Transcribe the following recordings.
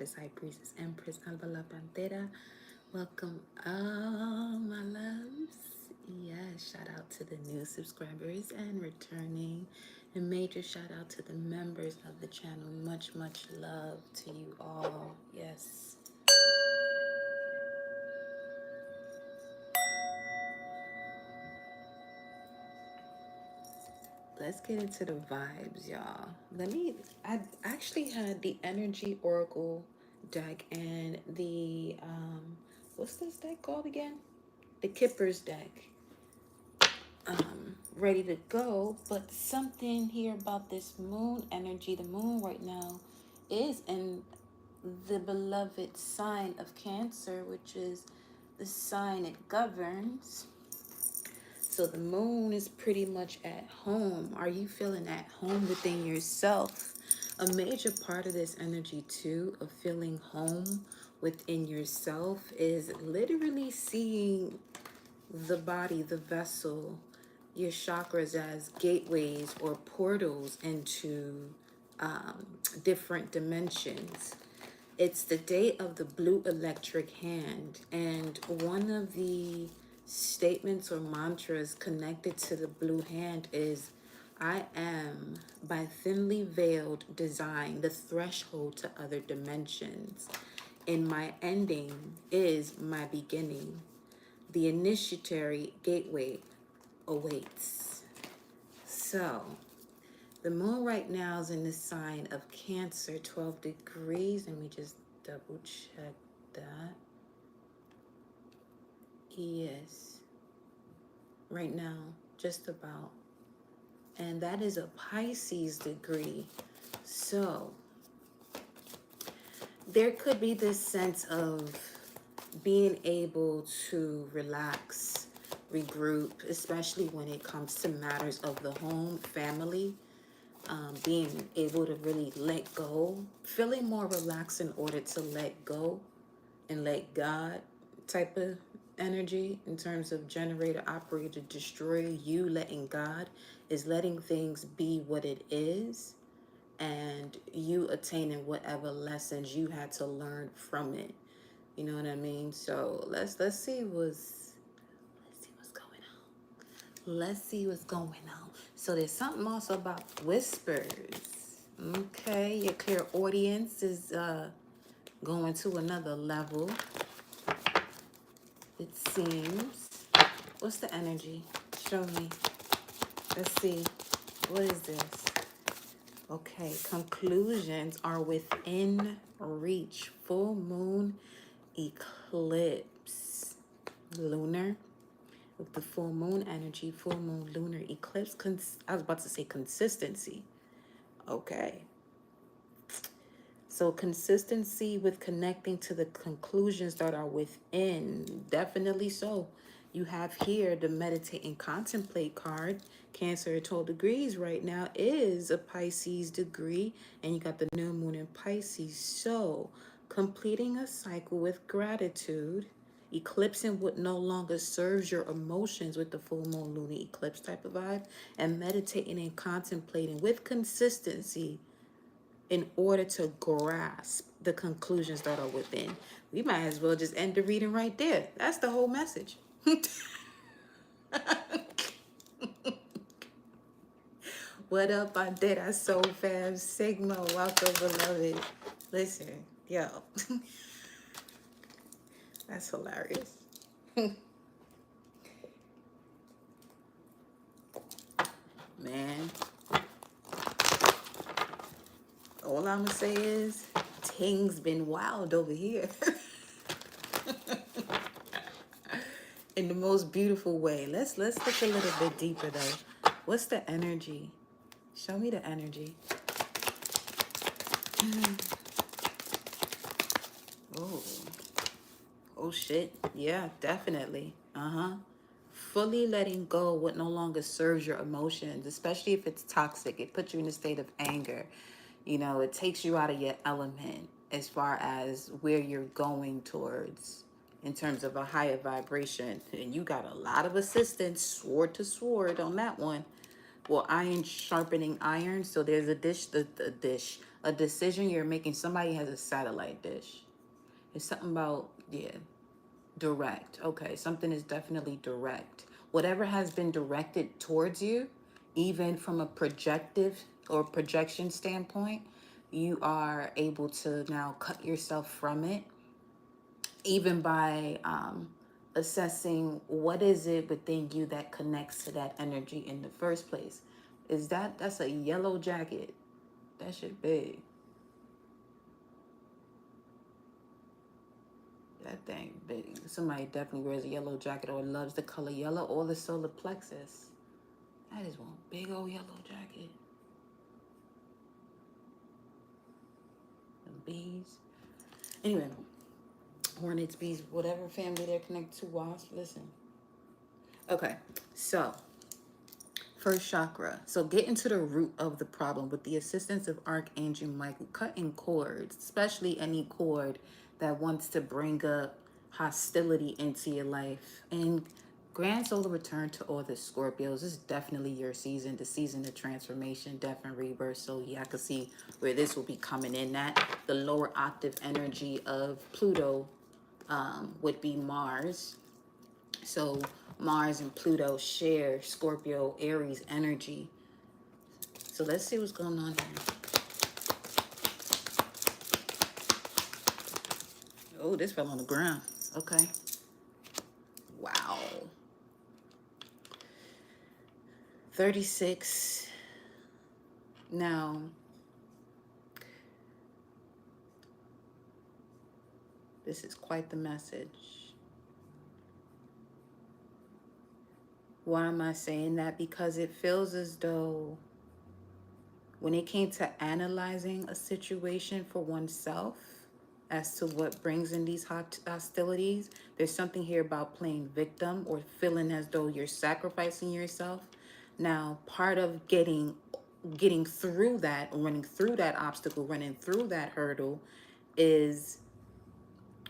Goddess, High Priestess, Empress, Alba La Pantera. Welcome, all my loves. Yes, shout out to the new subscribers and returning. And major shout out to the members of the channel. Much, much love to you all. Yes. Let's get into the vibes, y'all. I actually had the Energy Oracle deck and the, what's this deck called again? The Kippers deck, ready to go. But something here about this moon energy, the moon right now is in the beloved sign of Cancer, which is the sign it governs. So the moon is pretty much at home. Are you feeling at home within yourself? A major part of this energy too, of feeling home within yourself, is literally seeing the body, the vessel, your chakras as gateways or portals into different dimensions. It's the day of the blue electric hand, and one of the statements or mantras connected to the blue hand is, I am, by thinly veiled design, the threshold to other dimensions. And my ending is my beginning. The initiatory gateway awaits. So, the moon right now is in the sign of Cancer, 12 degrees. Let me just double check that. Yes, right now, just about. And that is a Pisces degree. So, there could be this sense of being able to relax, regroup, especially when it comes to matters of the home, family. Being able to really let go, feeling more relaxed in order to let go and let God type of energy in terms of generator, operator, destroyer. You letting God is letting things be what it is, and you attaining whatever lessons you had to learn from it. You know what I mean? So let's see what's going on. Let's see what's going on. So there's something also about whispers. Okay, your clairaudience is going to another level, it seems. What's the energy? Show me. Let's see. What is this? Okay, conclusions are within reach. Full moon eclipse. Lunar. With the full moon energy, full moon lunar eclipse. I was about to say consistency. Okay. So consistency with connecting to the conclusions that are within. Definitely so. You have here the meditate and contemplate card. Cancer at 12 degrees right now is a Pisces degree. And you got the new moon in Pisces. So completing a cycle with gratitude. Eclipsing what no longer serves your emotions with the full moon lunar eclipse type of vibe. And meditating and contemplating with consistency in order to grasp the conclusions that are within. We might as well just end the reading right there. That's the whole message. What up, I did. I so fam Sigma. Welcome, beloved. Listen, yo. That's hilarious. Man. All I'm gonna say is things been wild over here. In the most beautiful way. Let's look a little bit deeper though. What's the energy? Show me the energy. Oh. Oh shit. Yeah, definitely. Fully letting go what no longer serves your emotions, especially if it's toxic. It puts you in a state of anger. You know, it takes you out of your element as far as where you're going towards in terms of a higher vibration. And you got a lot of assistance, sword to sword on that one. Well, iron sharpening iron. So there's a a decision you're making. Somebody has a satellite dish. It's something about, yeah, direct. Okay, something is definitely direct. Whatever has been directed towards you, even from a projective or projection standpoint, you are able to now cut yourself from it, even by assessing what is it within you that connects to that energy in the first place. That's a yellow jacket. That shit big. That thing big. Somebody definitely wears a yellow jacket or loves the color yellow or the solar plexus. That is one big old yellow jacket. And bees. Anyway, hornets, bees, whatever family they're connected to, wasps. Listen. Okay, so first chakra. So get into the root of the problem with the assistance of Archangel Michael, cutting cords, especially any cord that wants to bring up hostility into your life. And grand solar return to all the Scorpios. This is definitely your season, the season of transformation, death and rebirth. So yeah, I can see where this will be coming in at. The lower octave energy of Pluto would be Mars. So Mars and Pluto share Scorpio Aries energy. So let's see what's going on here. Oh, this fell on the ground. Okay. Wow. 36. Now, this is quite the message. Why am I saying that? Because it feels as though when it came to analyzing a situation for oneself as to what brings in these hostilities, there's something here about playing victim or feeling as though you're sacrificing yourself. Now, part of getting through that, running through that obstacle, running through that hurdle is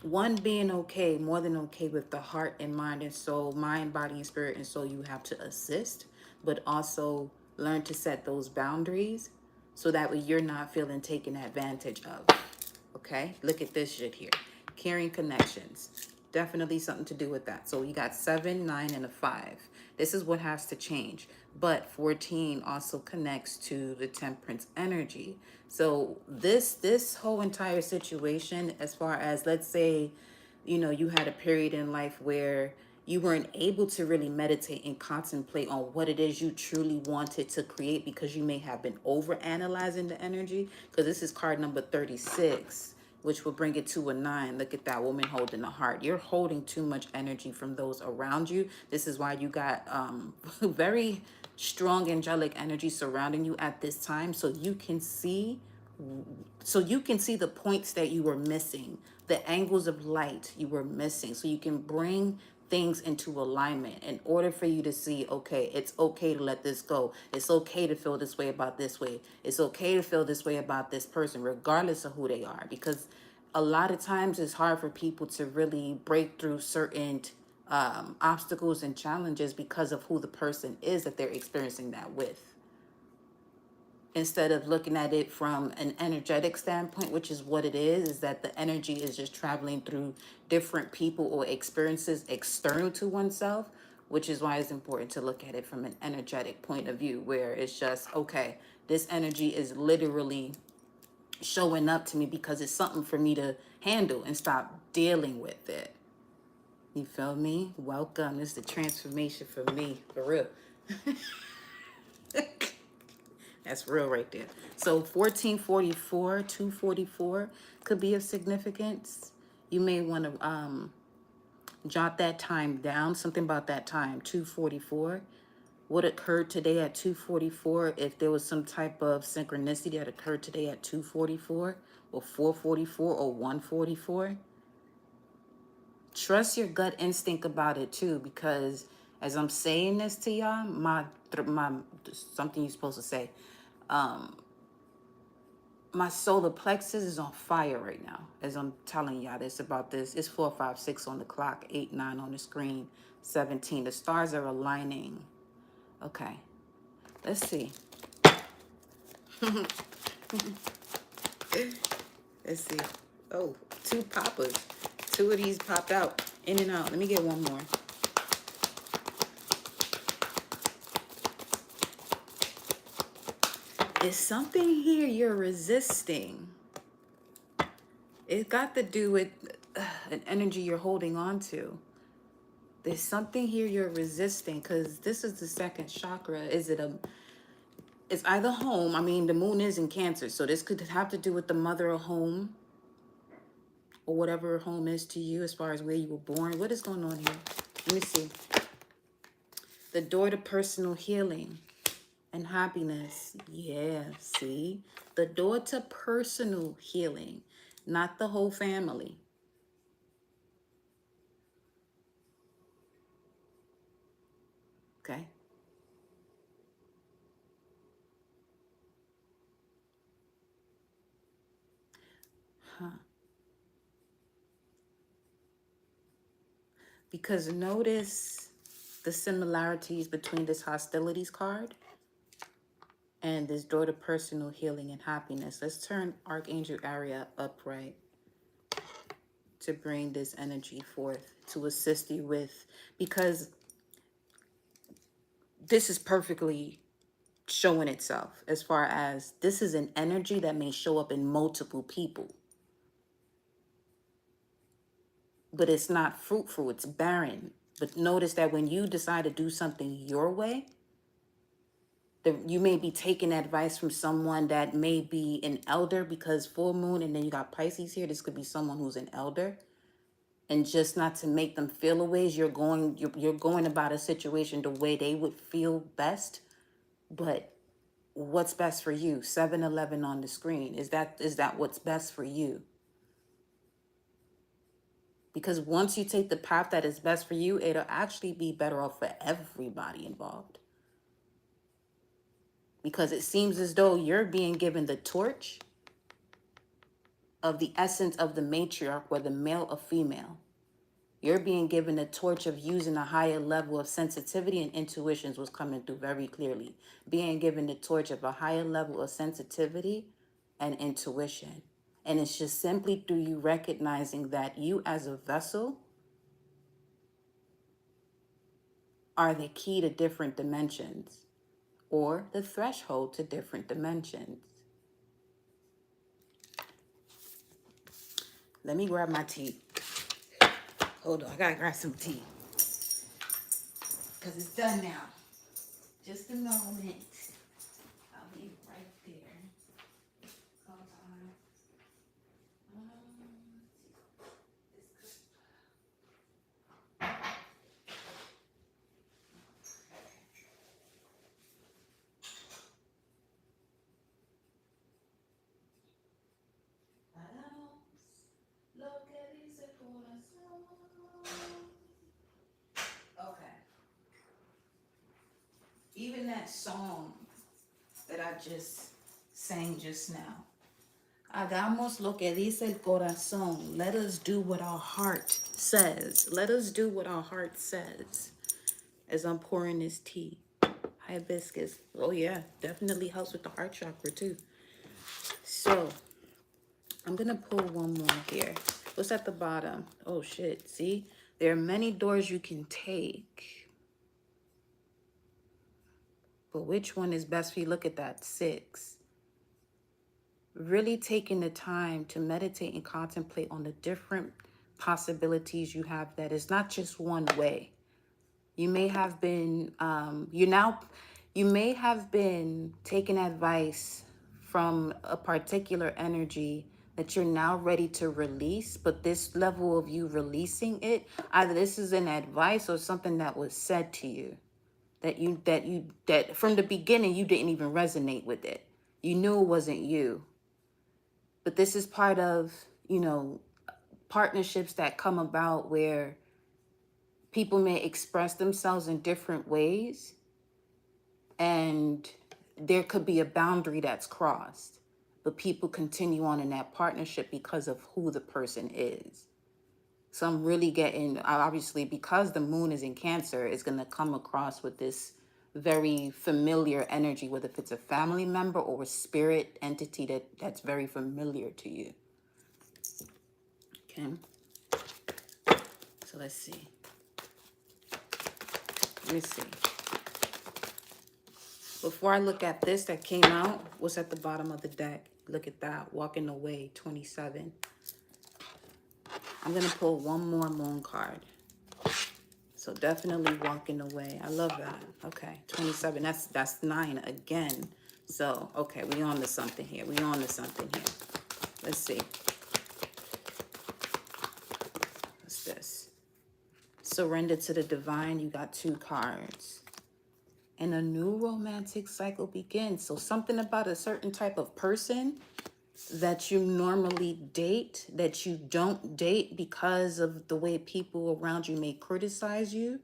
one, being okay, more than okay with the heart and mind and soul, mind, body, and spirit and soul you have to assist, but also learn to set those boundaries so that way you're not feeling taken advantage of. Okay, look at this shit here. Caring connections. Definitely something to do with that. So you got 7, 9, and a 5. This is what has to change. But 14 also connects to the temperance energy. So this whole entire situation, as far as, let's say, you know, you had a period in life where you weren't able to really meditate and contemplate on what it is you truly wanted to create because you may have been over analyzing the energy, because this is card number 36, which will bring it to a 9. Look at that woman holding a heart. You're holding too much energy from those around you. This is why you got very strong angelic energy surrounding you at this time, so you can see the points that you were missing, the angles of light you were missing, so you can bring things into alignment in order for you to see, okay, it's okay to let this go. It's okay to feel this way about this way. It's okay to feel this way about this person, regardless of who they are. Because a lot of times it's hard for people to really break through certain obstacles and challenges because of who the person is that they're experiencing that with, instead of looking at it from an energetic standpoint, which is what it is that the energy is just traveling through different people or experiences external to oneself, which is why it's important to look at it from an energetic point of view, where it's just, okay, this energy is literally showing up to me because it's something for me to handle and stop dealing with it. You feel me? Welcome. This is the transformation for me, for real. That's real right there. So 1444, 244 could be of significance. You may want to jot that time down, something about that time, 244. What occurred today at 244, if there was some type of synchronicity that occurred today at 244 or 444 or 144. Trust your gut instinct about it too, because as I'm saying this to y'all, my something you're supposed to say, my solar plexus is on fire right now as I'm telling y'all this about this. It's 4, 5, 6 on the clock, 8, 9 on the screen, 17. The stars are aligning. Okay, let's see. Let's see. Oh, two poppers. Two of these popped out, in and out. Let me get one more. Is something here you're resisting? It got to do with an energy you're holding on to. There's something here you're resisting, because this is the second chakra. It's either home. I mean, the moon is in Cancer, so this could have to do with the mother or home, or whatever home is to you as far as where you were born. What is going on here? Let me see. The door to personal healing and happiness. Yeah, see? The door to personal healing, not the whole family. Okay? Huh. Because notice the similarities between this hostilities card and this door to personal healing and happiness. Let's turn Archangel Aria upright to bring this energy forth to assist you with, because this is perfectly showing itself as far as this is an energy that may show up in multiple people, but it's not fruitful, it's barren. But notice that when you decide to do something your way, you may be taking advice from someone that may be an elder, because full moon and then you got Pisces here. This could be someone who's an elder, and just not to make them feel a ways, you're going about a situation the way they would feel best. But what's best for you? 7-Eleven on the screen. Is that what's best for you? Because once you take the path that is best for you, it'll actually be better off for everybody involved. Because it seems as though you're being given the torch of the essence of the matriarch, whether male or female. You're being given the torch of using a higher level of sensitivity, and intuitions was coming through very clearly. Being given the torch of a higher level of sensitivity and intuition. And it's just simply through you recognizing that you as a vessel are the key to different dimensions, or the threshold to different dimensions. Let me grab my tea. Hold on, I gotta grab some tea. Because it's done now. Just a moment. I'll be right there. Hold on. Okay. Even that song that I just sang just now. Hagamos lo que dice el corazón. Let us do what our heart says. Let us do what our heart says. As I'm pouring this tea. Hibiscus. Oh yeah, definitely helps with the heart chakra too. So, I'm going to pull one more here. What's at the bottom? Oh shit, see? There are many doors you can take. But which one is best for you? Look at that, 6. Really taking the time to meditate and contemplate on the different possibilities you have, that is not just one way. You may have been, you may have been taking advice from a particular energy that you're now ready to release, but this level of you releasing it, either this is an advice or something that was said to you that from the beginning you didn't even resonate with it. You knew it wasn't you. But this is part of, partnerships that come about where people may express themselves in different ways, and there could be a boundary that's crossed, but people continue on in that partnership because of who the person is. So I'm really getting, obviously, because the moon is in Cancer, it's going to come across with this very familiar energy, whether if it's a family member or a spirit entity that's very familiar to you. Okay. So let's see. Let me see. Before I look at this that came out, what's at the bottom of the deck? Look at that. Walking away, 27. I'm going to pull one more moon card. So definitely walking away. I love that. Okay, 27. That's 9 again. So, okay, we on to something here. We on to something here. Let's see. What's this? Surrender to the divine. You got 2 cards. And a new romantic cycle begins. So something about a certain type of person that you normally date, that you don't date because of the way people around you may criticize you,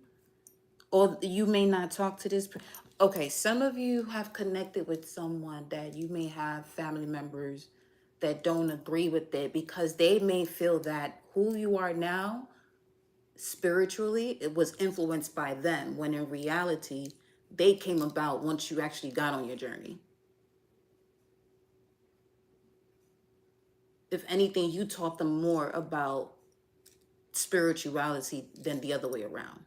or you may not talk to this. Okay, some of you have connected with someone that you may have family members that don't agree with it because they may feel that who you are now spiritually, it was influenced by them, when in reality, they came about once you actually got on your journey. If anything, you taught them more about spirituality than the other way around.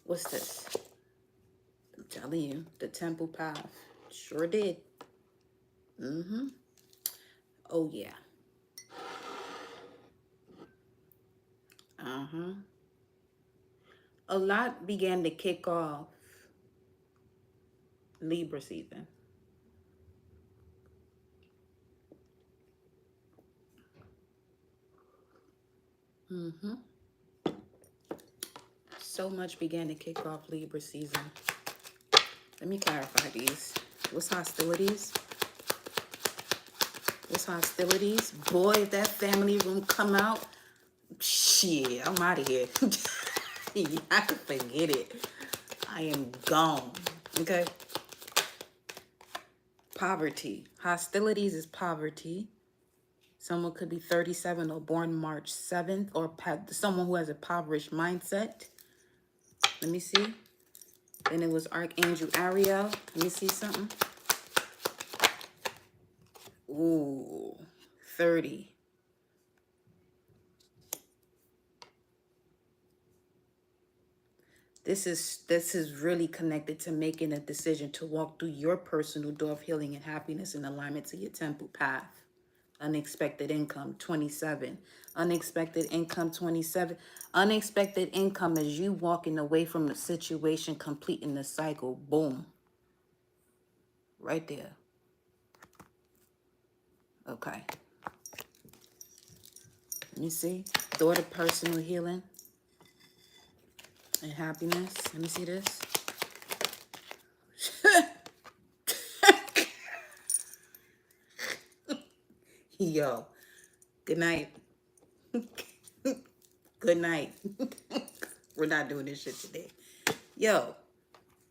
What's this? I'm telling you, the temple path. Sure did. Oh, yeah. A lot began to kick off Libra season. So much began to kick off Libra season. Let me clarify these. What's hostilities? What's hostilities? Boy, if that family room come out, shit, I'm out of here. I can forget it. I am gone. Okay? Poverty. Hostilities is poverty. Someone could be 37 or born March 7th, or someone who has a impoverished mindset. Let me see. Then it was Archangel Ariel. Let me see something. Ooh, 30. This is really connected to making a decision to walk through your personal door of healing and happiness in alignment to your temple path. Unexpected income, 27. Unexpected income, 27. Unexpected income is you walking away from a situation, completing the cycle. Boom. Right there. Okay. Let me see. Door to personal healing and happiness. Let me see this. Yo, good night. Good night. We're not doing this shit today. Yo,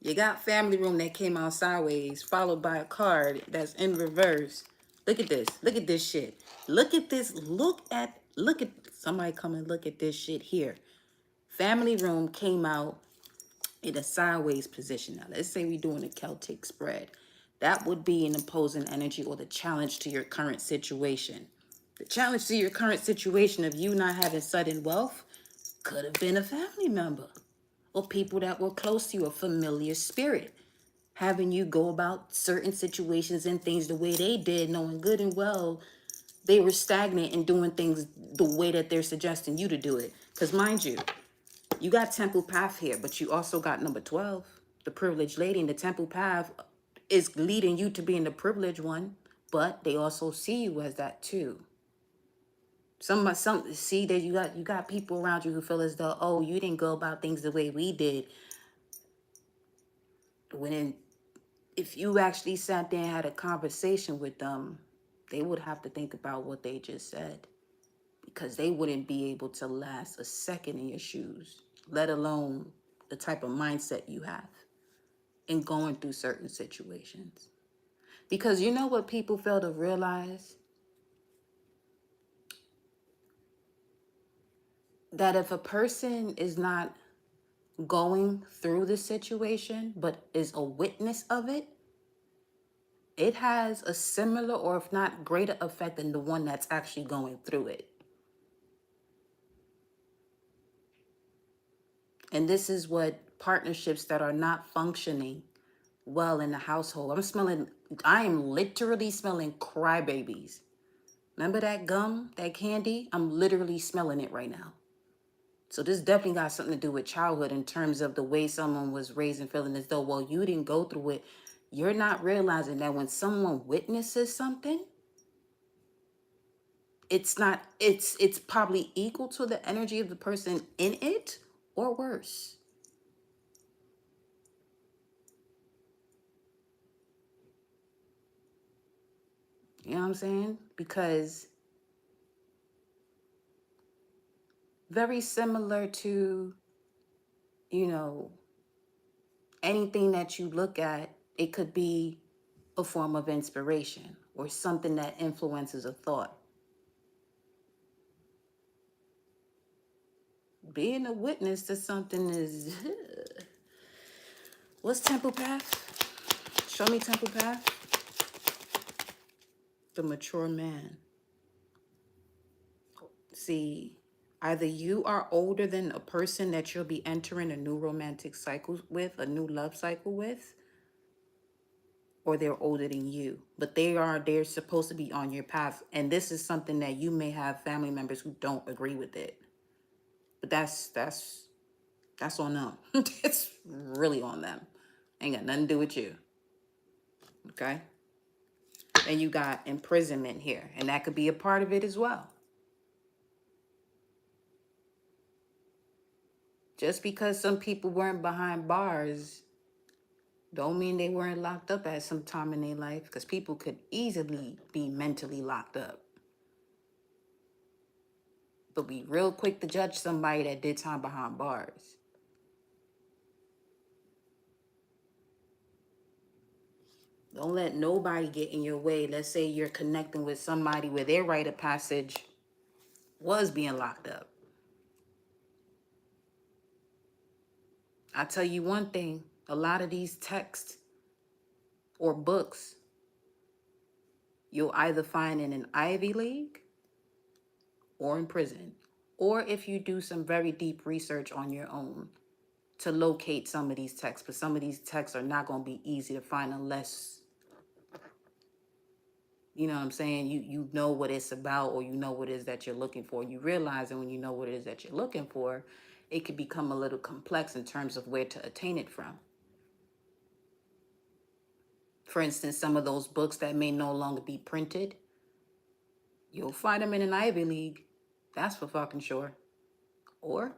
you got family room that came out sideways, followed by a card that's in reverse. Look at this. Look at this shit. Look at this. Look at somebody come and look at this shit here. Family room came out in a sideways position. Now, let's say we're doing a Celtic spread. That would be an opposing energy or the challenge to your current situation. The challenge to your current situation of you not having sudden wealth could have been a family member or people that were close to you, a familiar spirit, having you go about certain situations and things the way they did, knowing good and well they were stagnant in doing things the way that they're suggesting you to do it. Because mind you, you got temple path here, but you also got number 12, the privileged lady. And the temple path is leading you to being the privileged one, but they also see you as that too. Some see that you got people around you who feel as though, oh, you didn't go about things the way we did. If you actually sat there and had a conversation with them, they would have to think about what they just said, because they wouldn't be able to last a second in your shoes, let alone the type of mindset you have in going through certain situations. Because you know what people fail to realize? That if a person is not going through the situation but is a witness of it, it has a similar or if not greater effect than the one that's actually going through it. And this is what partnerships that are not functioning well in the household. I am literally smelling crybabies. Remember that gum, that candy? I'm literally smelling it right now. So this definitely got something to do with childhood in terms of the way someone was raised and feeling as though, well, you didn't go through it. You're not realizing that when someone witnesses something, it's probably equal to the energy of the person in it or worse. You know what I'm saying? Because very similar to, you know, anything that you look at, it could be a form of inspiration or something that influences a thought. Being a witness to something is what's temple path? Show me temple path. The mature man. See, either you are older than a person that you'll be entering a new romantic cycle with, a new love cycle with, or they're older than you. But they're supposed to be on your path. And this is something that you may have family members who don't agree with it. But that's on them. It's really on them. Ain't got nothing to do with you. Okay? And you got imprisonment here, and that could be a part of it as well. Just because some people weren't behind bars don't mean they weren't locked up at some time in their life, because people could easily be mentally locked up. But be real quick to judge somebody that did time behind bars. Don't let nobody get in your way. Let's say you're connecting with somebody where their rite of passage was being locked up. I tell you one thing, a lot of these texts or books, you'll either find in an Ivy League or in prison. Or if you do some very deep research on your own to locate some of these texts. But some of these texts are not going to be easy to find unless, you know what I'm saying, you know what it's about, or you know what it is that you're looking for. You realize that when you know what it is that you're looking for, it could become a little complex in terms of where to attain it from. For instance, some of those books that may no longer be printed, you'll find them in an Ivy League. That's for fucking sure. Or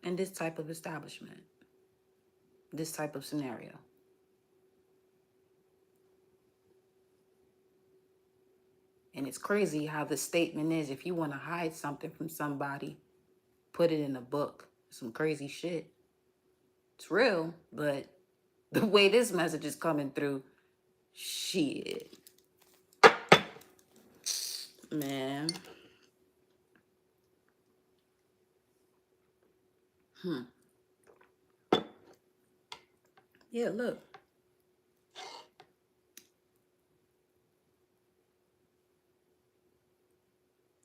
in this type of establishment, this type of scenario. And it's crazy how the statement is, if you want to hide something from somebody, put it in a book. Some crazy shit. It's real, but the way this message is coming through, shit. Man. Yeah, look.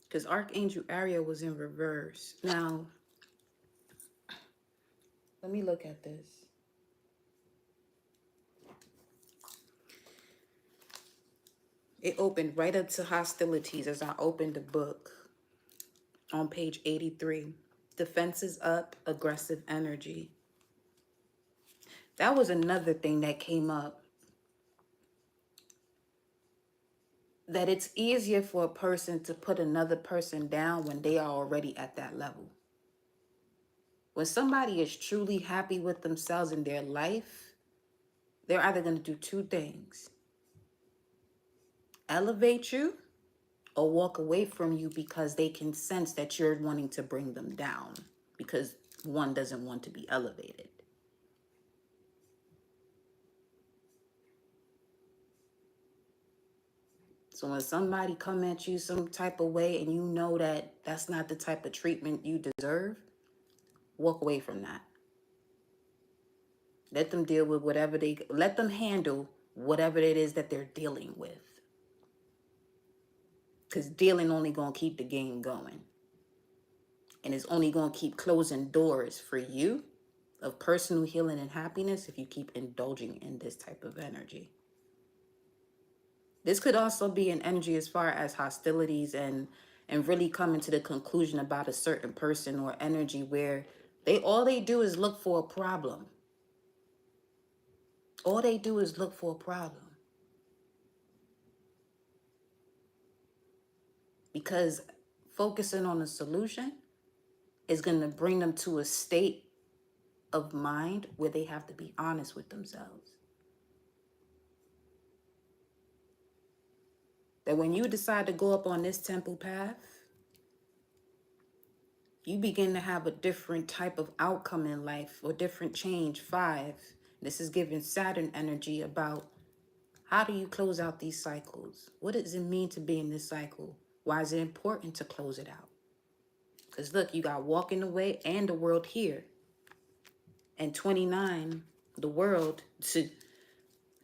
Because Archangel Ariel was in reverse. Now, let me look at this. It opened right up to hostilities as I opened the book on page 83. Defenses up, aggressive energy. That was another thing that came up. That it's easier for a person to put another person down when they are already at that level. When somebody is truly happy with themselves in their life, they're either going to do two things: elevate you or walk away from you, because they can sense that you're wanting to bring them down, because one doesn't want to be elevated. So when somebody come at you some type of way and you know that that's not the type of treatment you deserve, walk away from that. Let them deal with whatever let them handle whatever it is that they're dealing with. Because dealing only going to keep the game going. And it's only going to keep closing doors for you of personal healing and happiness if you keep indulging in this type of energy. This could also be an energy as far as hostilities and really coming to the conclusion about a certain person or energy where all they do is look for a problem. All they do is look for a problem. Because focusing on a solution is going to bring them to a state of mind where they have to be honest with themselves. That when you decide to go up on this temple path, you begin to have a different type of outcome in life or different change. 5. This is giving Saturn energy about how do you close out these cycles? What does it mean to be in this cycle? Why is it important to close it out? Because look, you got walking away and the world here. And 29, the world,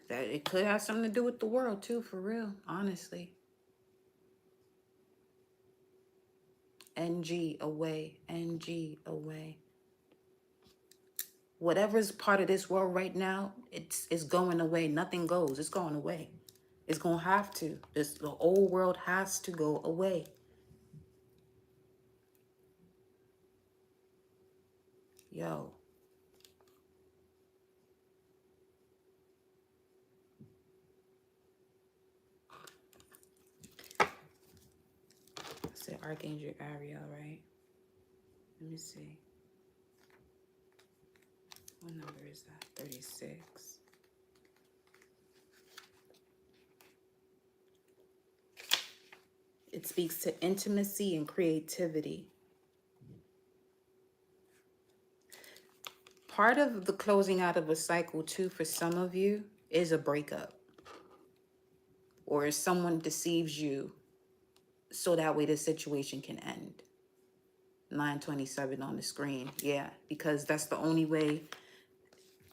that it could have something to do with the world too, for real, honestly. NG away, NG away. Whatever's part of this world right now, it's going away. Nothing goes. It's going away. It's going to have to. The old world has to go away. Yo. I said Archangel Ariel, right? Let me see. What number is that? 36. It speaks to intimacy and creativity. Part of the closing out of a cycle, too, for some of you, is a breakup. Or someone deceives you so that way the situation can end. 927 on the screen. Yeah, because that's the only way.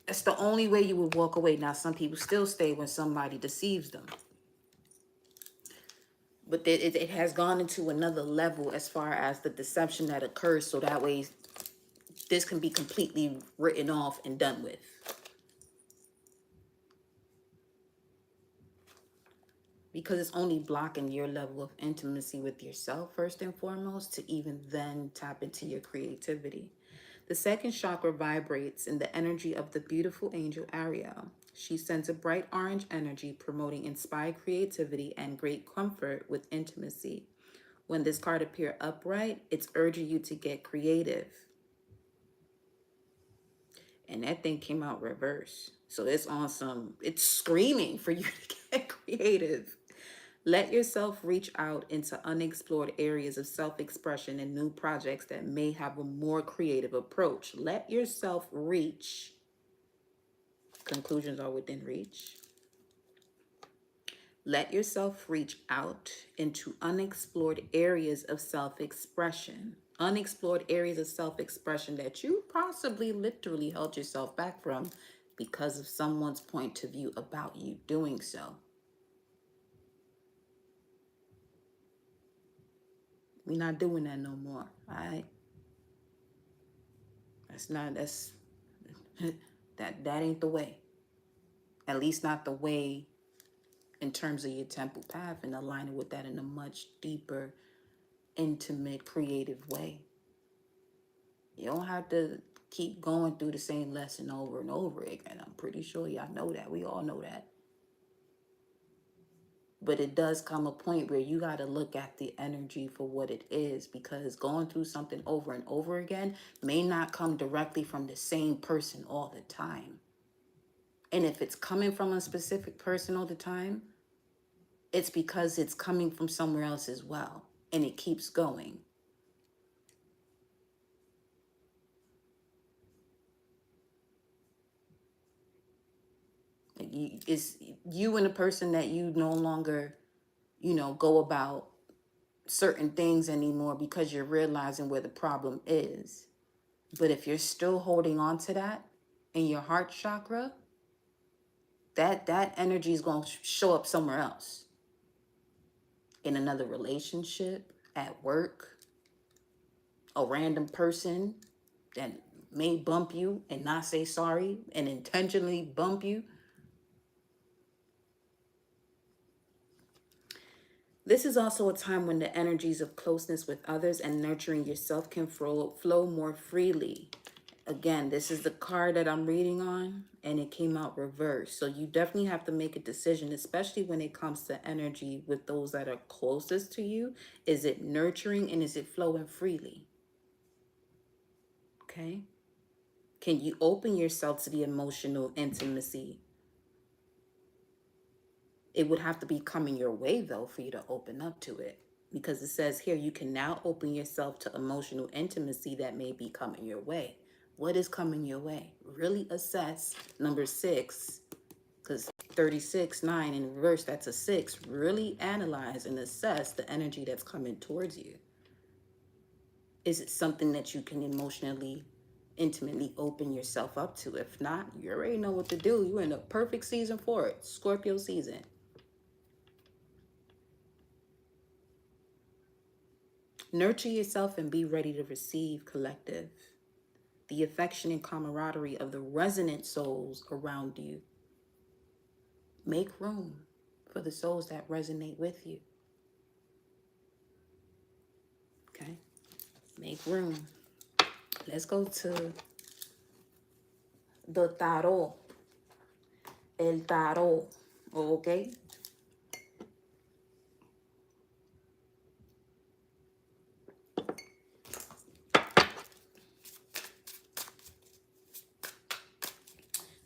That's the only way you would walk away. Now, some people still stay when somebody deceives them. But it has gone into another level as far as the deception that occurs. So that way this can be completely written off and done with. Because it's only blocking your level of intimacy with yourself, first and foremost, to even then tap into your creativity. The second chakra vibrates in the energy of the beautiful angel Ariel. She sends a bright orange energy promoting inspired creativity and great comfort with intimacy. When this card appears upright, it's urging you to get creative. And that thing came out reverse. So it's awesome. It's screaming for you to get creative. Let yourself reach out into unexplored areas of self-expression and new projects that may have a more creative approach. Let yourself reach. Conclusions are within reach. Let yourself reach out into unexplored areas of self-expression. Unexplored areas of self-expression that you possibly literally held yourself back from because of someone's point of view about you doing so. We're not doing that no more, all right? That ain't the way. At least not the way in terms of your temple path, and aligning with that in a much deeper, intimate, creative way. You don't have to keep going through the same lesson over and over again. I'm pretty sure y'all know that. We all know that. But it does come a point where you got to look at the energy for what it is, because going through something over and over again may not come directly from the same person all the time. And if it's coming from a specific person all the time, it's because it's coming from somewhere else as well. And it keeps going. It's you and a person that you no longer, go about certain things anymore because you're realizing where the problem is. But if you're still holding on to that, in your heart chakra, that energy is going to show up somewhere else, in another relationship, at work, a random person that may bump you and not say sorry and intentionally bump you. This is also a time when the energies of closeness with others and nurturing yourself can flow more freely. Again, this is the card that I'm reading on, and it came out reversed. So you definitely have to make a decision, especially when it comes to energy with those that are closest to you. Is it nurturing and is it flowing freely? Okay. Can you open yourself to the emotional intimacy? It would have to be coming your way, though, for you to open up to it. Because it says here, you can now open yourself to emotional intimacy that may be coming your way. What is coming your way? Really assess number 6, because 36, 9 in reverse, that's a 6. Really analyze and assess the energy that's coming towards you. Is it something that you can emotionally, intimately open yourself up to? If not, you already know what to do. You're in a perfect season for it. Scorpio season. Nurture yourself and be ready to receive, collective. The affection and camaraderie of the resonant souls around you. Make room for the souls that resonate with you. Okay? Make room. Let's go to the tarot. El tarot. Okay?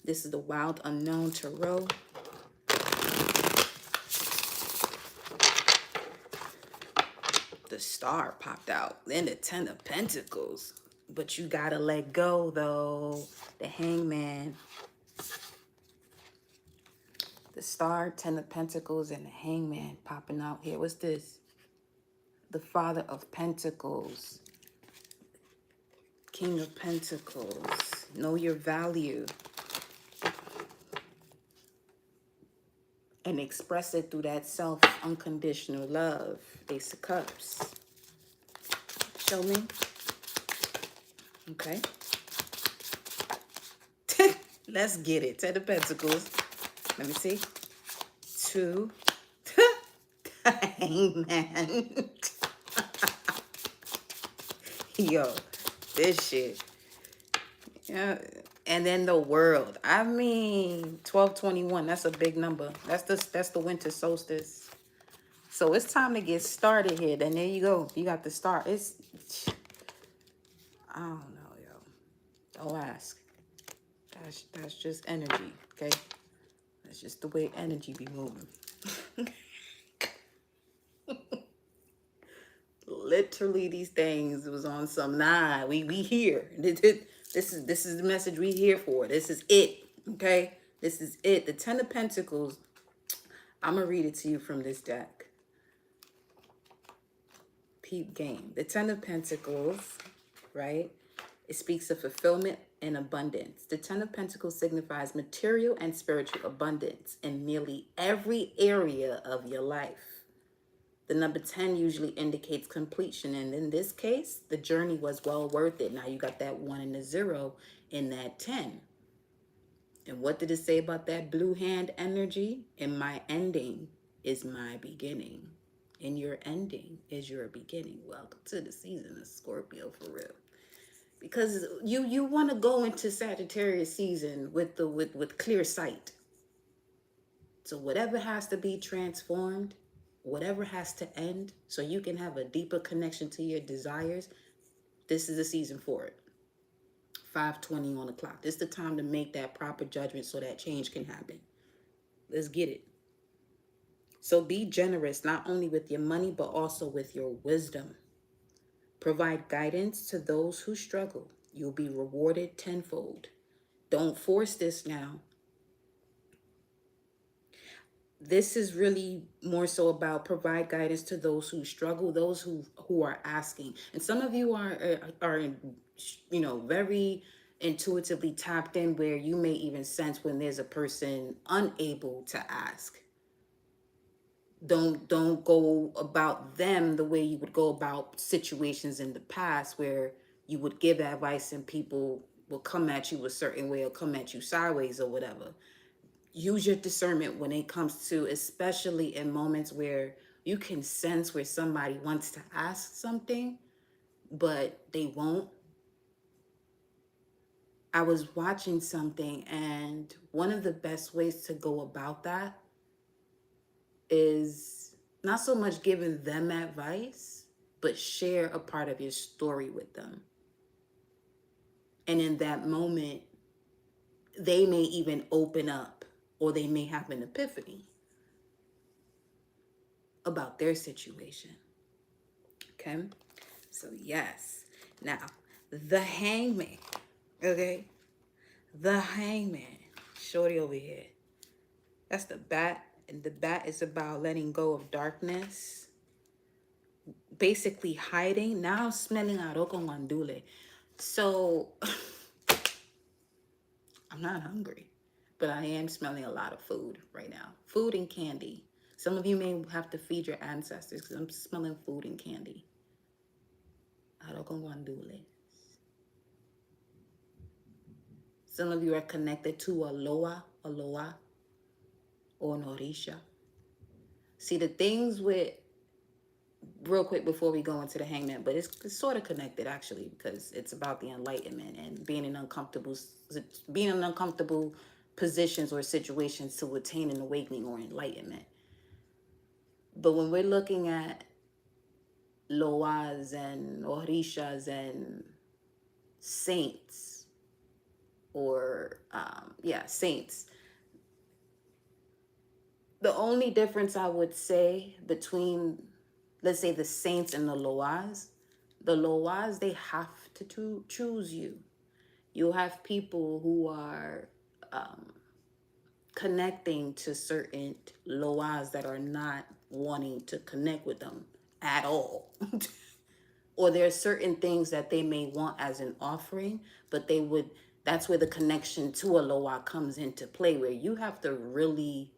This is the Wild Unknown Tarot. The Star popped out. Then the 10 of Pentacles. But you gotta let go, though. The Hangman. The Star, 10 of Pentacles, and the Hangman popping out here. What's this? The Father of Pentacles. King of Pentacles. Know your value. And express it through that self-unconditional love. Ace of Cups. Show me. Okay. Let's get it. 10 of Pentacles. Let me see. 2. Hangman. Yo, this shit. Yeah. And then the World. I mean, 1221. That's a big number. That's the winter solstice. So it's time to get started here. Then there you go. You got the start. I don't know, yo. Don't ask. That's just energy, okay? That's just the way energy be moving. Literally, these things was on some we here. This is the message we here for. This is it, okay? This is it. The 10 of Pentacles. I'm gonna read it to you from this deck. Peep game. The 10 of Pentacles, right? It speaks of fulfillment and abundance. The 10 of Pentacles signifies material and spiritual abundance in nearly every area of your life. The number 10 usually indicates completion. And in this case, the journey was well worth it. Now you got that 1 and a 0 in that 10. And what did it say about that blue hand energy? In my ending is my beginning. In your ending is your beginning. Welcome to the season of Scorpio, for real. Because you want to go into Sagittarius season with clear sight. So whatever has to be transformed, whatever has to end, so you can have a deeper connection to your desires, this is the season for it. 5:20 on the clock. This is the time to make that proper judgment so that change can happen. Let's get it. So be generous, not only with your money, but also with your wisdom. Provide guidance to those who struggle. You'll be rewarded tenfold. Don't force this now. This is really more so about provide guidance to those who struggle, those who are asking. And some of you are very intuitively tapped in, where you may even sense when there's a person unable to ask. Don't go about them the way you would go about situations in the past where you would give advice and people will come at you a certain way or come at you sideways or whatever. Use your discernment when it comes to, especially in moments where you can sense where somebody wants to ask something but they won't. I was watching something, and one of the best ways to go about that is not so much giving them advice, but share a part of your story with them. And in that moment, they may even open up, or they may have an epiphany about their situation. Okay? So, yes. Now, the hangman. Okay? The hangman. Shorty over here. That's the bat. And the bat is about letting go of darkness, basically hiding. Now I'm smelling aroko mandule. So I'm not hungry, but I am smelling a lot of food right now. Food and candy. Some of you may have to feed your ancestors because I'm smelling food and candy. Aroko mandule. Some of you are connected to Aloha, or Norisha. See, the things with, real quick before we go into the hangman, but it's sort of connected actually, because it's about the enlightenment and being in uncomfortable positions or situations to attain an awakening or enlightenment. But when we're looking at loas and orishas and saints, or saints, the only difference I would say between, let's say, the saints and the loas, they have to choose you. You have people who are connecting to certain loas that are not wanting to connect with them at all. Or there are certain things that they may want as an offering, but that's where the connection to a loa comes into play, where you have to really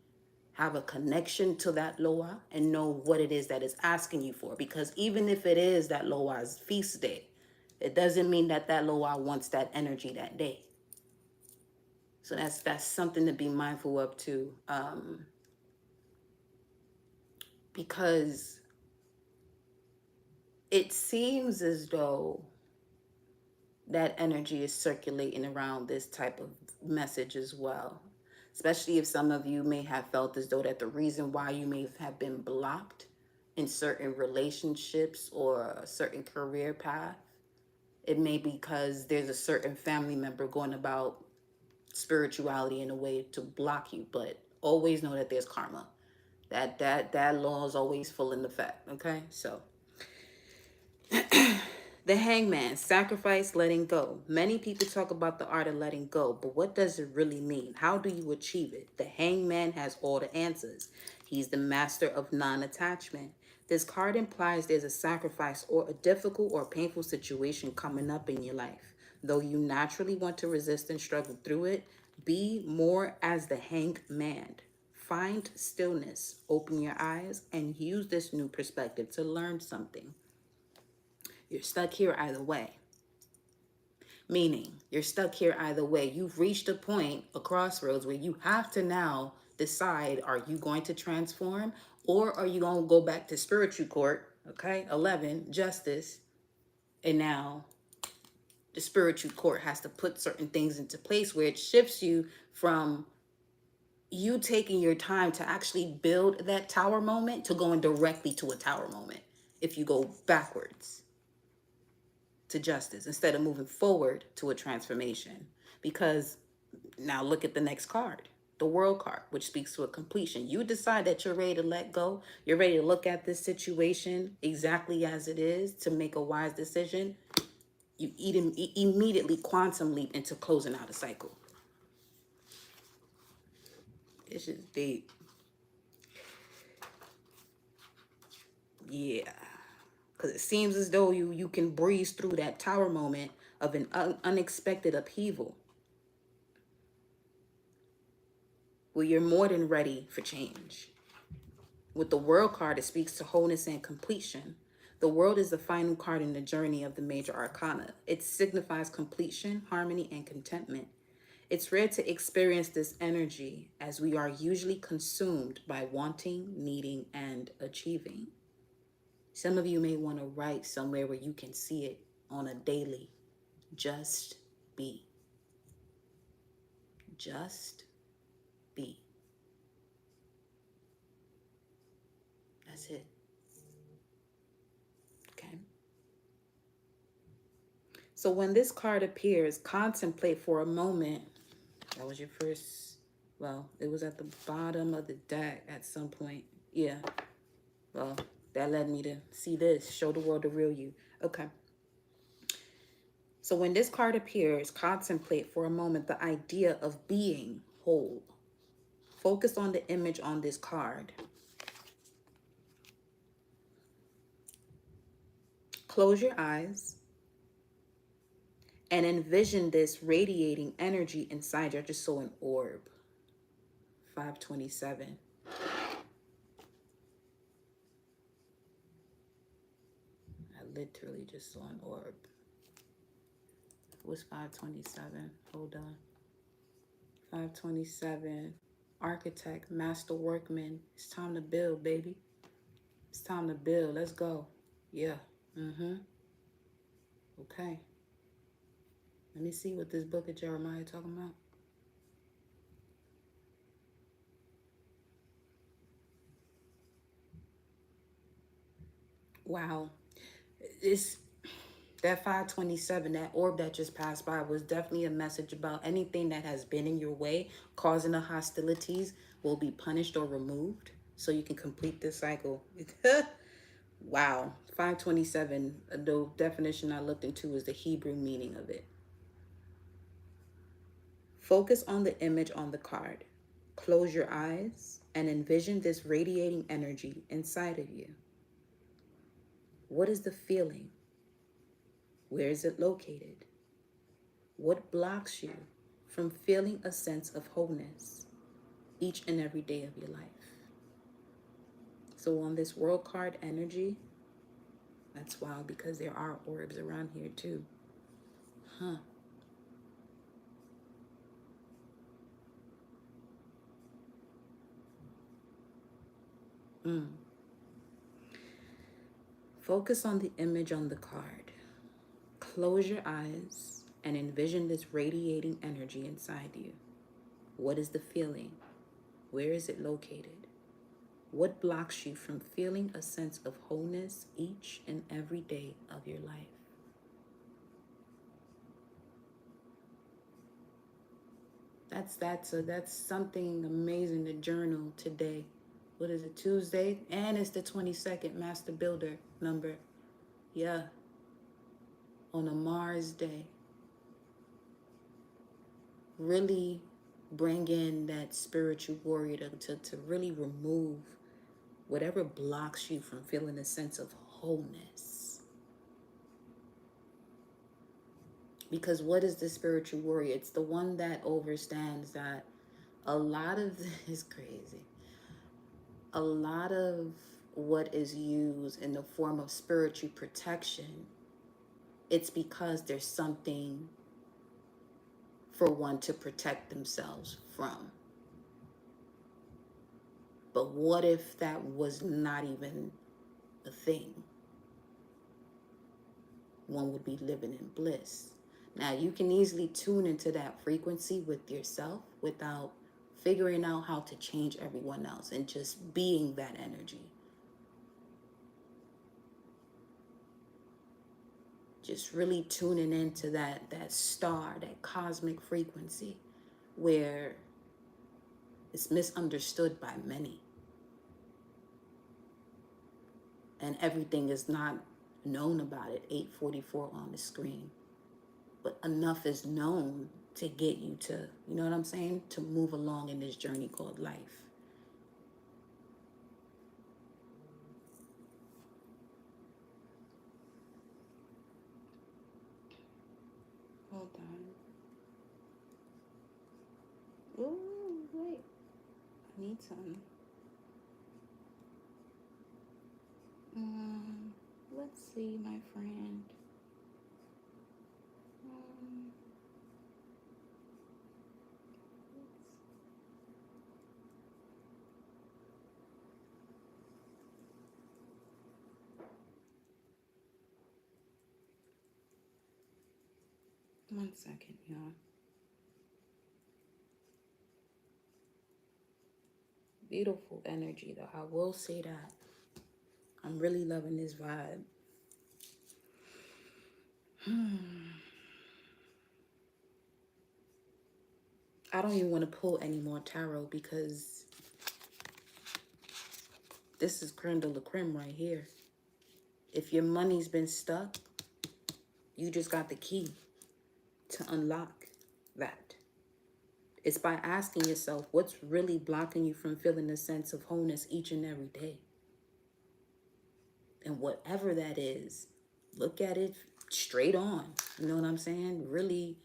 have a connection to that loa and know what it is that is asking you for. Because even if it is that loa's feast day, it doesn't mean that loa wants that energy that day. So that's something to be mindful of too, because it seems as though that energy is circulating around this type of message as well. Especially if some of you may have felt as though that the reason why you may have been blocked in certain relationships or a certain career path, it may be because there's a certain family member going about spirituality in a way to block you. But always know that there's karma. That law is always full in effect. Okay, so the hangman, sacrifice, letting go. Many people talk about the art of letting go, but what does it really mean? How do you achieve it? The hangman has all the answers. He's the master of non-attachment. This card implies there's a sacrifice or a difficult or painful situation coming up in your life. Though you naturally want to resist and struggle through it, be more as the hangman. Find stillness, open your eyes, and use this new perspective to learn something. You're stuck here either way. Meaning, you're stuck here either way. You've reached a point, a crossroads, where you have to now decide, are you going to transform, or are you going to go back to spiritual court? Okay, 11, justice. And now the spiritual court has to put certain things into place where it shifts you from you taking your time to actually build that tower moment to going directly to a tower moment if you go backwards to justice instead of moving forward to a transformation. Because now look at the next card, the world card, which speaks to a completion. You decide that you're ready to let go. You're ready to look at this situation exactly as it is to make a wise decision. You immediately quantum leap into closing out a cycle. It's just deep. Yeah. Because it seems as though you can breeze through that tower moment of an unexpected upheaval where you're more than ready for change. With the World card, it speaks to wholeness and completion. The World is the final card in the journey of the major arcana. It signifies completion, harmony, and contentment. It's rare to experience this energy as we are usually consumed by wanting, needing, and achieving. Some of you may want to write somewhere where you can see it on a daily. Just be. Just be. That's it. Okay. So when this card appears, contemplate for a moment. That was your first, well, it was at the bottom of the deck at some point. Yeah. Well, that led me to see this. Show the world the real you. Okay. So when this card appears, contemplate for a moment the idea of being whole. Focus on the image on this card. Close your eyes and envision this radiating energy inside you. I just saw an orb. 527. I literally just saw an orb. It was 527. Hold on. 527. Architect, master workman. It's time to build, baby. It's time to build. Let's go. Yeah. Okay. Let me see what this book of Jeremiah talking about. Wow. It's that 527, that orb that just passed by was definitely a message about anything that has been in your way, causing the hostilities will be punished or removed so you can complete this cycle. Wow. 527, the definition I looked into is the Hebrew meaning of it. Focus on the image on the card. Close your eyes and envision this radiating energy inside of you. What is the feeling? Where is it located? What blocks you from feeling a sense of wholeness each and every day of your life? So on this world card energy, that's wild because there are orbs around here too. Huh. Focus on the image on the card. Close your eyes and envision this radiating energy inside you. What is the feeling? Where is it located? What blocks you from feeling a sense of wholeness each and every day of your life? That's something amazing to journal today. What is it, Tuesday? And it's the 22nd Master Builder number. Yeah. On a Mars day. Really bring in that spiritual warrior to really remove whatever blocks you from feeling a sense of wholeness. Because what is the spiritual warrior? It's the one that understands that a lot of this is crazy. A lot of what is used in the form of spiritual protection, it's because there's something for one to protect themselves from. But what if that was not even a thing? One would be living in bliss. Now, you can easily tune into that frequency with yourself without figuring out how to change everyone else and just being that energy. Just really tuning into that star, that cosmic frequency where it's misunderstood by many. And everything is not known about it. 844 on the screen. But enough is known to get you to, you know what I'm saying? To move along in this journey called life. Hold on. Oh, wait. I need some. Um, let's see, my friend. Um, 1 second, y'all. Beautiful energy, though. I will say that. I'm really loving this vibe. I don't even want to pull any more tarot because this is creme de la creme right here. If your money's been stuck, you just got the key to unlock that. It's by asking yourself what's really blocking you from feeling a sense of wholeness each and every day. And whatever that is, look at it straight on. You know what I'm saying? Really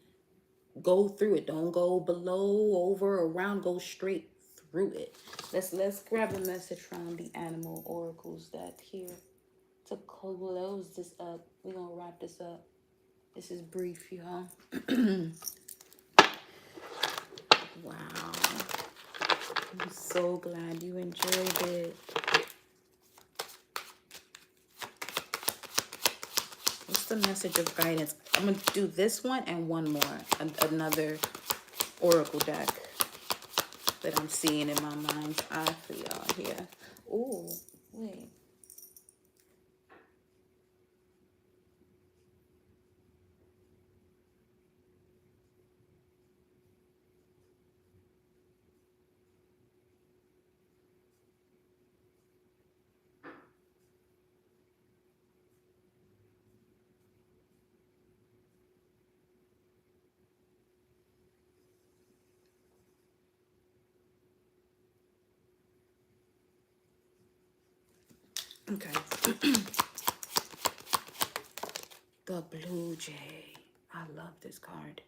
go through it. Don't go below, over, around. Go straight through it. Let's grab a message from the animal oracles that here to close this up. We're gonna wrap this up. This is brief, y'all. Wow. I'm so glad you enjoyed it. What's the message of guidance? I'm going to do this one and one more. Another oracle deck that I'm seeing in my mind's eye for y'all here. Oh, wait. Okay. The Blue Jay. I love this card.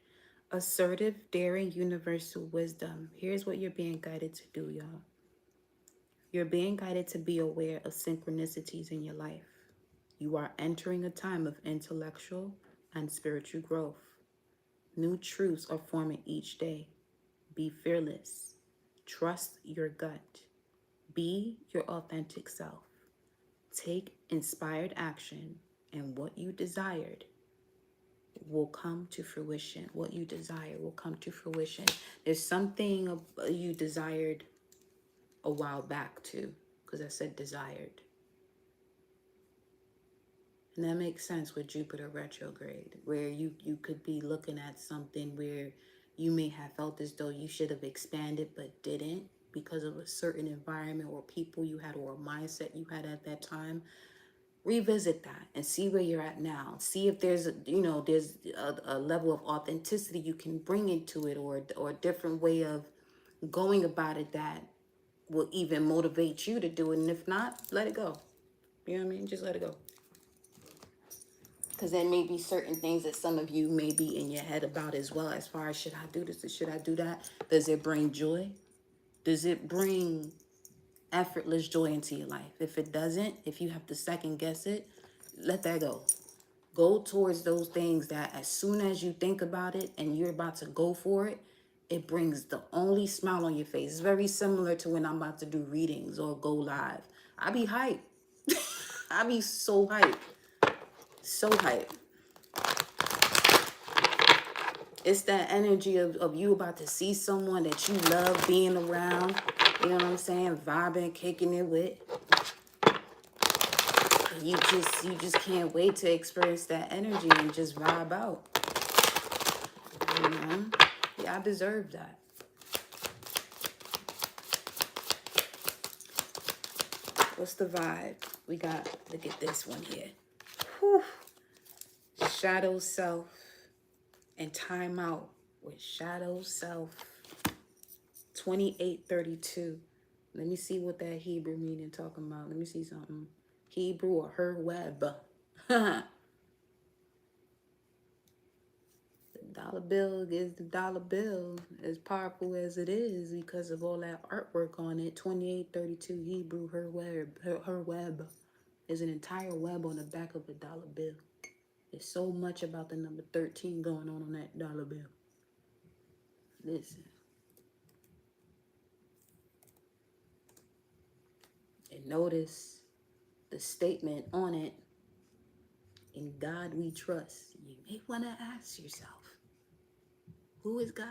Assertive, daring, universal wisdom. Here's what you're being guided to do, y'all. You're being guided to be aware of synchronicities in your life. You are entering a time of intellectual and spiritual growth. New truths are forming each day. Be fearless. Trust your gut. Be your authentic self. Take inspired action, and what you desired will come to fruition. What you desire will come to fruition. There's something you desired a while back too, because I said desired. And that makes sense with Jupiter retrograde, where you could be looking at something where you may have felt as though you should have expanded but didn't because of a certain environment or people you had or a mindset you had at that time. Revisit that and see where you're at now. See if there's a level of authenticity you can bring into it, or a different way of going about it that will even motivate you to do it. And if not, let it go. You know what I mean? Just let it go. Because there may be certain things that some of you may be in your head about as well, as far as should I do this or should I do that? Does it bring joy? Does it bring effortless joy into your life? If it doesn't, if you have to second guess it, let that go. Go towards those things that as soon as you think about it and you're about to go for it, it brings the only smile on your face. It's very similar to when I'm about to do readings or go live. I be hyped. I be so hyped. So hyped. It's that energy of you about to see someone that you love being around. You know what I'm saying? Vibing, kicking it with. You just can't wait to experience that energy and just vibe out. You know? Yeah, I deserve that. What's the vibe? We got, look at this one here. Whew. Shadow self and time out with shadow self. 2832. Let me see what that Hebrew meaning talking about. Let me see something. Hebrew or her web. The Dollar bill is the dollar bill, as powerful as it is because of all that artwork on it. 2832 Hebrew, her web is an entire web on the back of a dollar bill. There's so much about the number 13 going on that dollar bill. Listen. And notice the statement on it, in God we trust. You may want to ask yourself, who is God?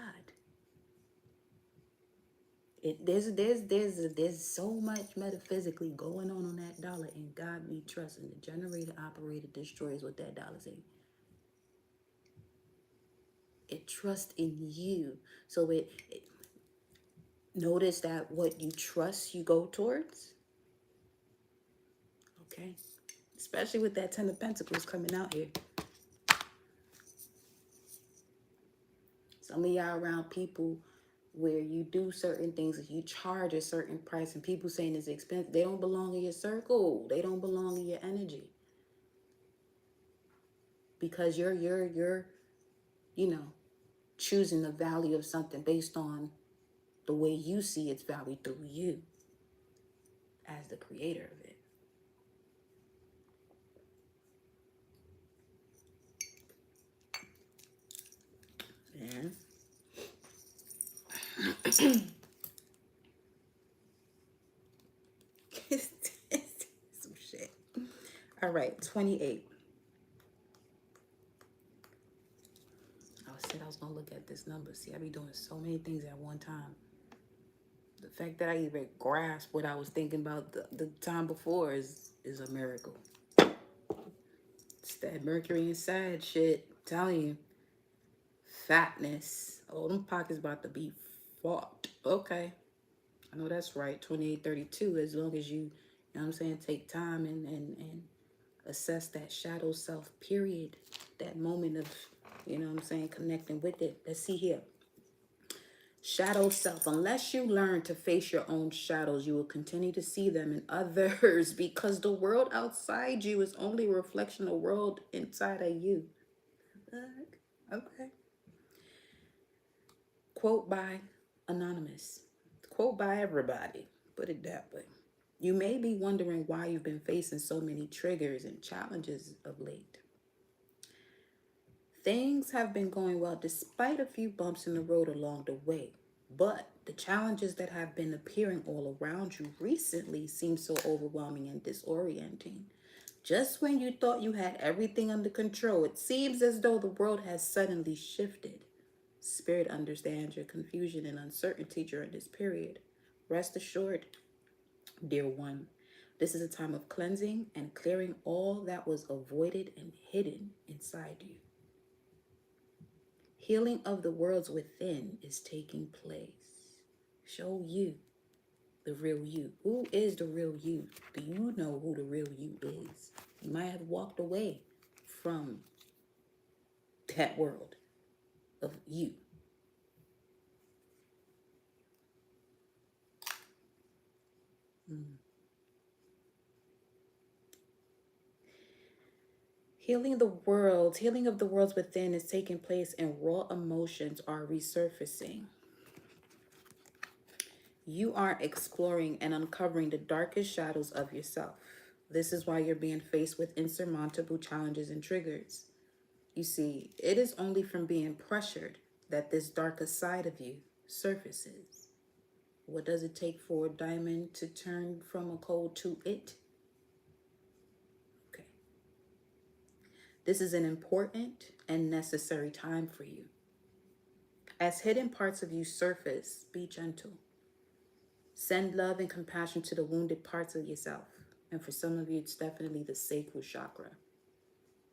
There's so much metaphysically going on that dollar. In God we trust, and the generator operator destroys what that dollar says. It trusts in you. So it notice that what you trust you go towards. Okay, especially with that 10 of Pentacles coming out here. Some of y'all around people where you do certain things, you charge a certain price, and people saying it's expensive. They don't belong in your circle. They don't belong in your energy. Because you're you know, choosing the value of something based on the way you see its value through you as the creator of it. And some shit. All right, 28. I was gonna look at this number. See, I be doing so many things at one time. The fact that I even grasp what I was thinking about the time before is a miracle. It's that Mercury and Sag shit. I'm telling you. Fatness. Oh, them pockets about to be fought. Okay. I know that's right. 2832. As long as you know what I'm saying, take time and assess that shadow self period. That moment of, you know what I'm saying, connecting with it. Let's see here. Shadow self. Unless you learn to face your own shadows, you will continue to see them in others because the world outside you is only a reflection of the world inside of you. Okay. Quote by Anonymous. Quote by everybody. Put it that way. You may be wondering why you've been facing so many triggers and challenges of late. Things have been going well despite a few bumps in the road along the way. But the challenges that have been appearing all around you recently seem so overwhelming and disorienting. Just when you thought you had everything under control, it seems as though the world has suddenly shifted. Spirit understands your confusion and uncertainty during this period. Rest assured, dear one, this is a time of cleansing and clearing all that was avoided and hidden inside you. Healing of the worlds within is taking place. Show you the real you. Who is the real you? Do you know who the real you is? You might have walked away from that world of you. Healing of the worlds within is taking place and raw emotions are resurfacing. You are exploring and uncovering the darkest shadows of yourself. This is why you're being faced with insurmountable challenges and triggers. You see, it is only from being pressured that this darker side of you surfaces. What does it take for a diamond to turn from a coal to it? Okay. This is an important and necessary time for you. As hidden parts of you surface, be gentle. Send love and compassion to the wounded parts of yourself. And for some of you, it's definitely the sacral chakra,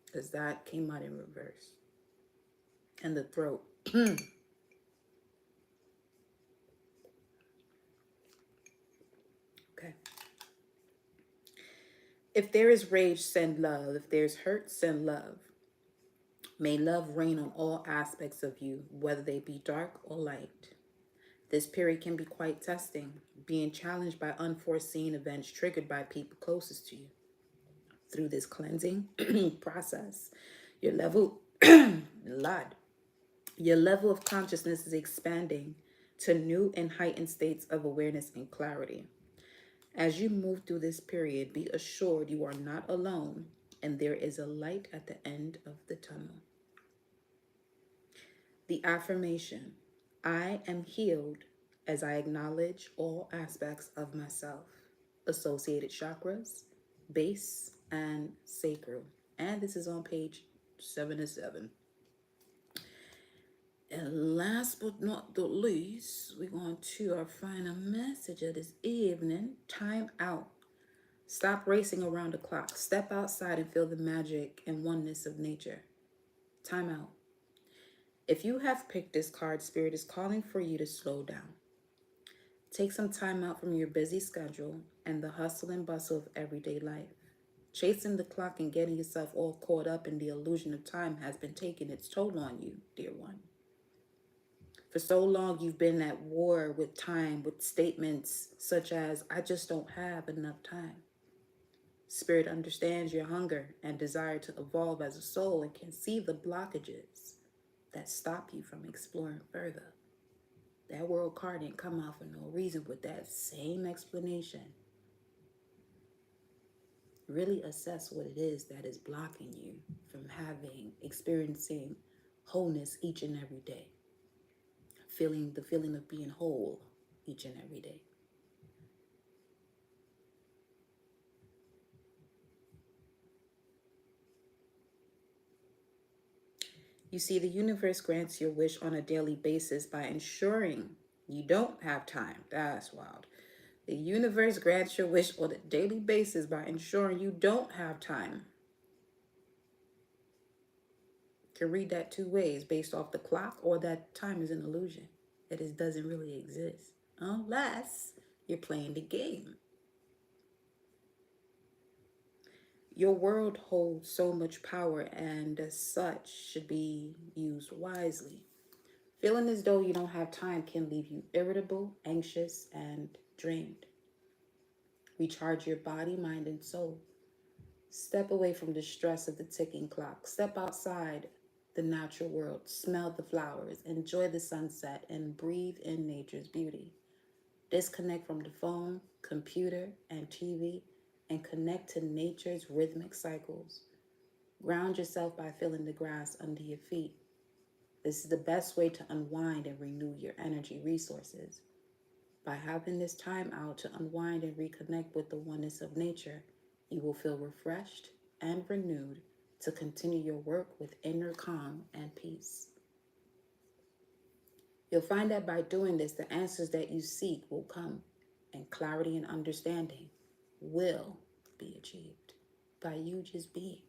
because that came out in reverse. And the throat. Okay. If there is rage, send love. If there's hurt, send love. May love reign on all aspects of you, whether they be dark or light. This period can be quite testing, being challenged by unforeseen events triggered by people closest to you. Through this cleansing process, your level, Lord, Your level of consciousness is expanding to new and heightened states of awareness and clarity. As you move through this period, be assured you are not alone and there is a light at the end of the tunnel. The affirmation, I am healed as I acknowledge all aspects of myself. Associated chakras, base, and sacral. And this is on page 77. And last but not the least, we're going to our final message of this evening. Time out. Stop racing around the clock. Step outside and feel the magic and oneness of nature. Time out. If you have picked this card, Spirit is calling for you to slow down. Take some time out from your busy schedule and the hustle and bustle of everyday life. Chasing the clock and getting yourself all caught up in the illusion of time has been taking its toll on you, dear one. For so long, you've been at war with time, with statements such as, I just don't have enough time. Spirit understands your hunger and desire to evolve as a soul and can see the blockages that stop you from exploring further. That world card didn't come out for no reason with that same explanation. Really assess what it is that is blocking you from experiencing wholeness each and every day. Feeling the feeling of being whole each and every day. You see, the universe grants your wish on a daily basis by ensuring you don't have time. That's wild. The universe grants your wish on a daily basis by ensuring you don't have time. You can read that two ways, based off the clock, or that time is an illusion, that it doesn't really exist, unless you're playing the game. Your world holds so much power and as such should be used wisely. Feeling as though you don't have time can leave you irritable, anxious, and drained. Recharge your body, mind, and soul. Step away from the stress of the ticking clock. Step outside the natural world. Smell the flowers. Enjoy the sunset and breathe in nature's beauty. Disconnect from the phone, computer, and TV and connect to nature's rhythmic cycles. Ground yourself by feeling the grass under your feet. This is the best way to unwind and renew your energy resources. By having this time out to unwind and reconnect with the oneness of nature, you will feel refreshed and renewed to continue your work with inner calm and peace. You'll find that by doing this, the answers that you seek will come, and clarity and understanding will be achieved by you just being.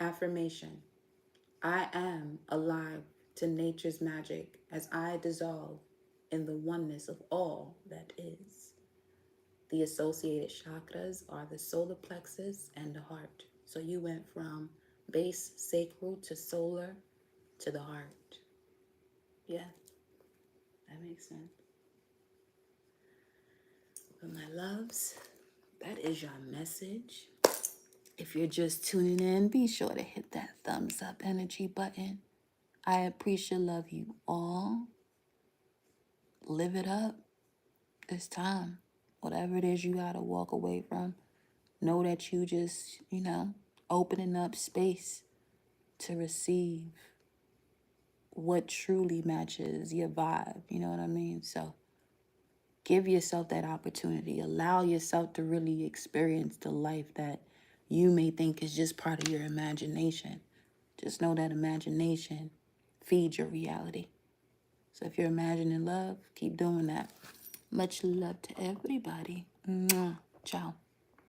Affirmation. I am alive to nature's magic as I dissolve in the oneness of all that is. The associated chakras are the solar plexus and the heart. So you went from base, sacral, to solar, to the heart. Yeah, that makes sense. But my loves, that is your message. If you're just tuning in, be sure to hit that thumbs up energy button. I appreciate love you all. Live it up this time. Whatever it is you gotta walk away from, know that you just, opening up space to receive what truly matches your vibe. You know what I mean? So give yourself that opportunity. Allow yourself to really experience the life that you may think is just part of your imagination. Just know that imagination feeds your reality. So if you're imagining love, keep doing that. Much love to everybody. Mwah. Ciao.